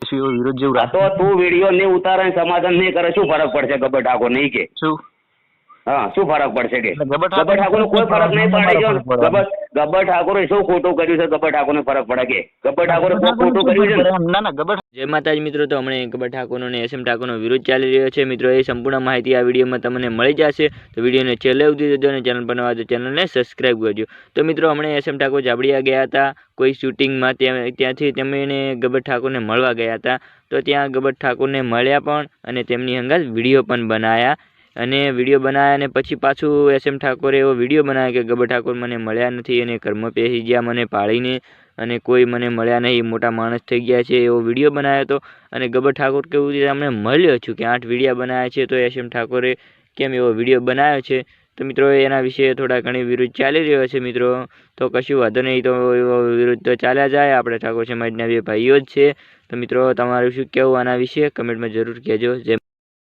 કશું એવો વિરોધ જેવું આ તો તું વિડીયો નહીં ઉતારે ને સમાધાન નહીં કરે શું ફરક પડશે ગબ્બર ઠાકોર નહીં કે શું હા શું ફરક પડશે કે ગબ્બર ગબ્બર ઠાકોર કોઈ ફરક નહીં પડે જો ઠાકોર ગબ્બર ઠાકોરે શું ખોટું કર્યું છે ગબ્બર ઠાકોરને ફરક પડે કે ગબ્બર ઠાકોરે ખોટું કર્યું છે ને? ના ગબ્બર. જય માતાજી મિત્રો, તો હમણાં ગબ્બર ઠાકોરનો અને એસએમ ઠાકોરનો વિરોધ ચાલી રહ્યો છે મિત્રો. એ સંપૂર્ણ માહિતી આ વિડીયોમાં તમને મળી જશે, તો વિડીયોને છેલ્લે સુધી જોજો અને ચેનલ પર નવા તો ચેનલને સબસ્ક્રાઈબ કરજો. તો મિત્રો હમણાં એસએમ ઠાકોર જાબડિયા ગયા હતા કોઈ શૂટિંગમાં, ત્યાંથી તેમને ગબ્બર ઠાકોરને મળવા ગયા હતા. તો ત્યાં ગબ્બર ઠાકોરને મળ્યા પણ અને તેમની અંગાત વિડીયો પણ બનાવ્યા અને પછી પાછું એસએમ ઠાકોરે એવો વિડીયો બનાવ્યો કે ગબ્બર ઠાકોર મને મળ્યા નથી અને ઘરમાં પહેરી ગયા મને પાળીને અને કોઈ મને મળ્યા નહીં, મોટા માણસ થઈ ગયા છે, એવો વિડીયો બનાવ્યો હતો. અને ગબ્બર ઠાકોર કેવું છે અમને મળ્યો છું કે 8 વિડીયો બનાવ્યા છે, તો એસએમ ઠાકોરે કેમ એવો વિડીયો બનાવ્યો છે? તો મિત્રો એના વિશે થોડા ઘણી વિરોધ ચાલી રહ્યો છે મિત્રો. તો કશું વાંધો નહીં, તો એવો વિરોધ તો ચાલ્યા જાય, આપણે ઠાકોર સમાજના બે ભાઈઓ જ છે. તો મિત્રો તમારું શું કહેવું આના વિશે કમેન્ટમાં જરૂર કહેજો.